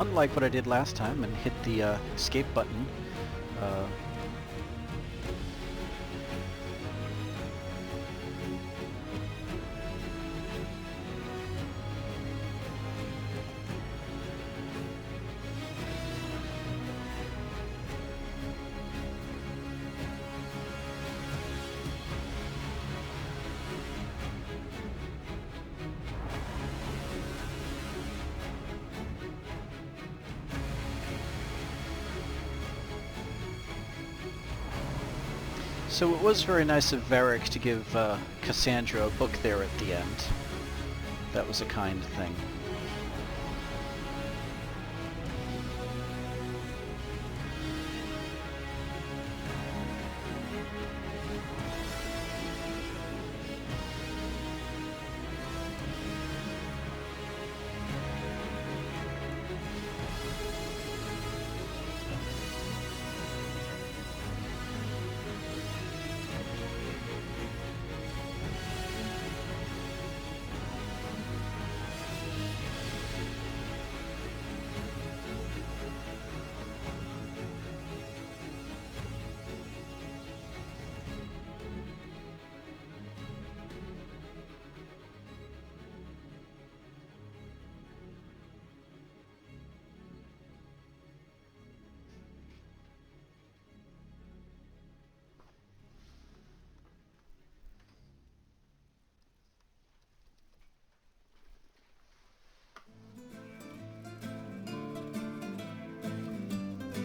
Unlike what I did last time and hit the escape button. Uh, So it was very nice of Varric to give Cassandra a book there at the end. That was a kind thing.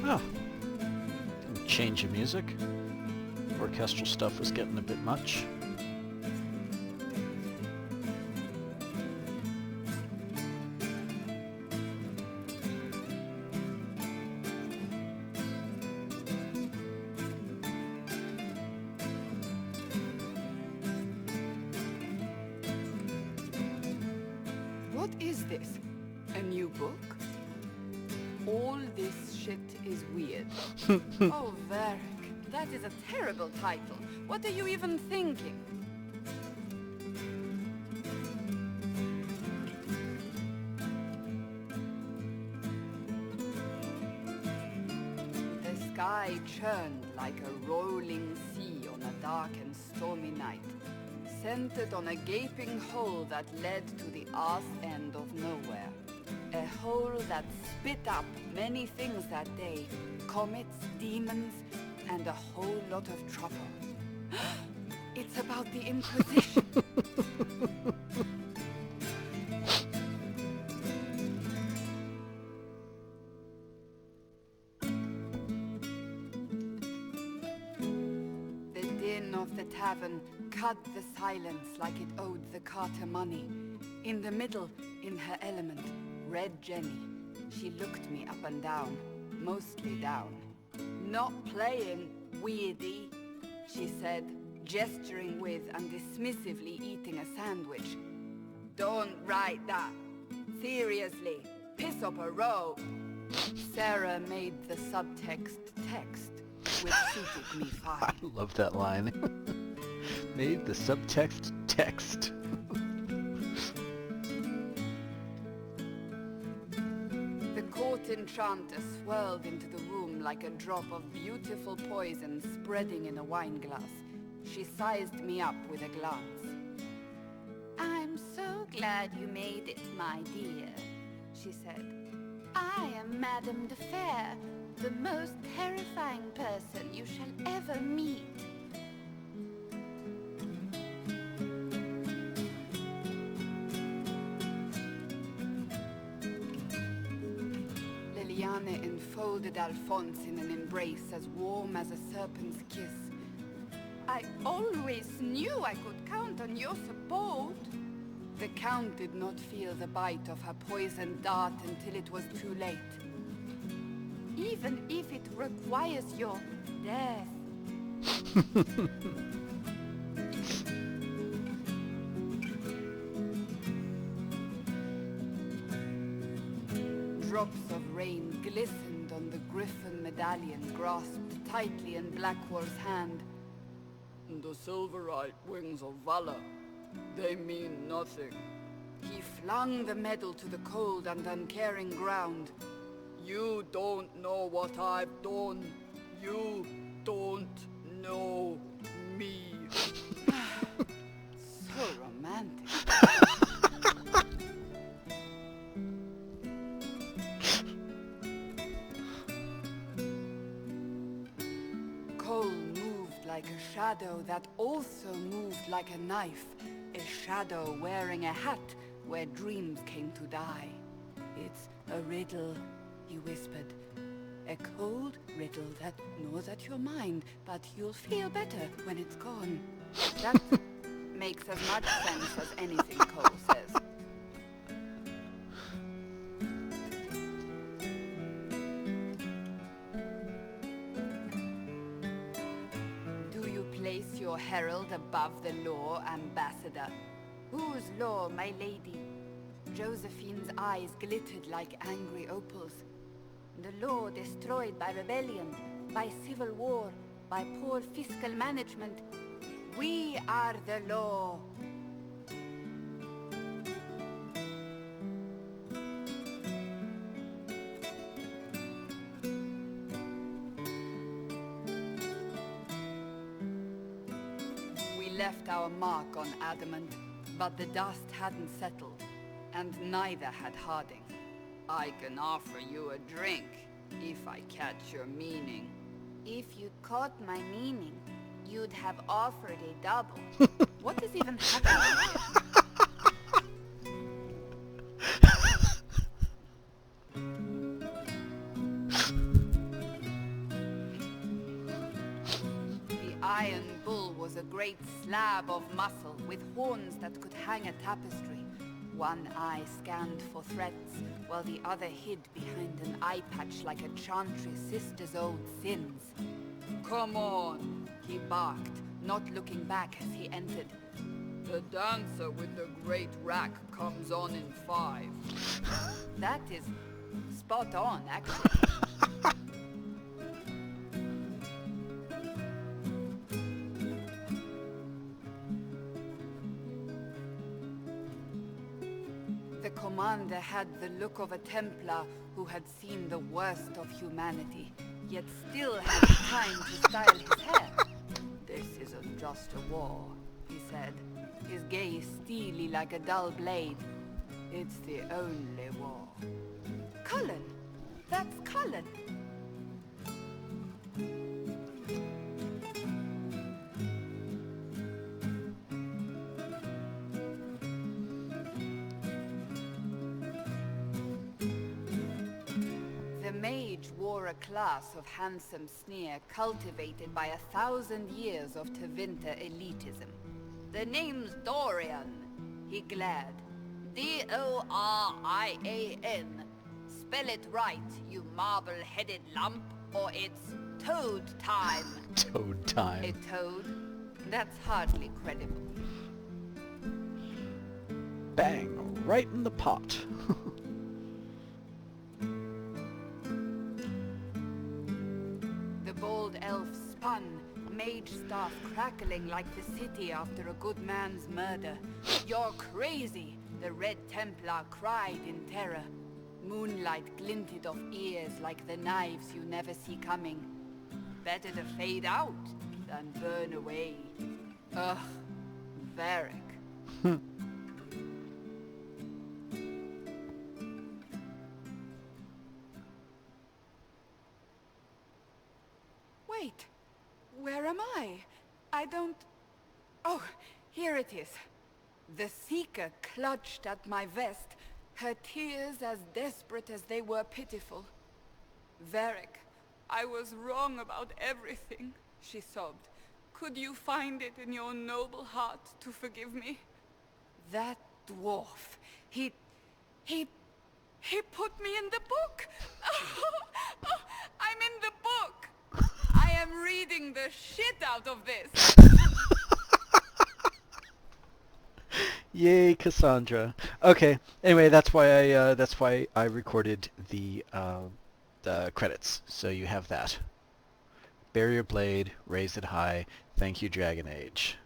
Oh, change of music. Orchestral stuff was getting a bit much. What is this? A new book? All this shit is weird. Oh, Varric, that is a terrible title. What are you even thinking? The sky churned like a rolling sea on a dark and stormy night, centered on a gaping hole that led to the arse end of nowhere. A hole that spit up many things that day. Comets, demons, and a whole lot of trouble. It's about the Inquisition. The din of the tavern cut the silence like it owed the carter money. In the middle, in her element, Red Jenny. She looked me up and down, mostly down. Not playing, weirdy, she said, gesturing with and dismissively eating a sandwich. Don't write that. Seriously, piss up a row. Sarah made the subtext text, which suited me fine. I love that line. Made the subtext text. The court enchanter swirled into the room like a drop of beautiful poison spreading in a wineglass. She sized me up with a glance. I'm so glad you made it, my dear, she said. I am Madame de Fair, the most terrifying person you shall ever meet. Liliane enfolded Alphonse in an embrace as warm as a serpent's kiss. I always knew I could count on your support. The Count did not feel the bite of her poisoned dart until it was too late. Even if it requires your death. Drops of rain glistened on the griffin medallion grasped tightly in Blackwall's hand. The silverite wings of valor, they mean nothing. He flung the medal to the cold and uncaring ground. You don't know what I've done. You don't know me. So romantic. Cole moved like a shadow that also moved like a knife. A shadow wearing a hat where dreams came to die. It's a riddle, he whispered. A cold riddle that gnaws at your mind, but you'll feel better when it's gone. That makes as much sense as anything Cole says. Do you place your herald above the law, Ambassador? Whose law, my lady? Josephine's eyes glittered like angry opals. The law destroyed by rebellion, by civil war, by poor fiscal management. We are the law. We left our mark on Adamant, but the dust hadn't settled, and neither had Harding. I can offer you a drink, if I catch your meaning. If you caught my meaning, you'd have offered a double. What is even happening here? The Iron Bull was a great slab of muscle with horns that could hang a tapestry. One eye scanned for threats, while the other hid behind an eye patch like a chantry sister's old sins. Come on, he barked, not looking back as he entered. The dancer with the great rack comes on in 5. That is spot on, actually. The commander had the look of a Templar who had seen the worst of humanity, yet still had time to style his hair. This isn't just a war, he said, his gaze steely like a dull blade. It's the only war. Cullen! That's Cullen! The mage wore a class of handsome sneer cultivated by 1,000 years of Tevinter elitism. The name's Dorian, he glared. D-O-R-I-A-N. Spell it right, you marble-headed lump, or it's toad time. Toad time. A toad? That's hardly credible. Bang! Right in the pot. The bold elf spun, mage staff crackling like the city after a good man's murder. You're crazy, the Red Templar cried in terror. Moonlight glinted off ears like the knives you never see coming. Better to fade out than burn away. Ugh, Varric. Wait, where am I? I don't... Oh, here it is. The Seeker clutched at my vest, her tears as desperate as they were pitiful. Varric, I was wrong about everything, she sobbed. Could you find it in your noble heart to forgive me? That dwarf, he put me in the book! Oh, I'm in the book! I am reading the shit out of this! Yay, Cassandra. Okay. Anyway, that's why I recorded the credits. So you have that. Bear your blade, raise it high. Thank you, Dragon Age.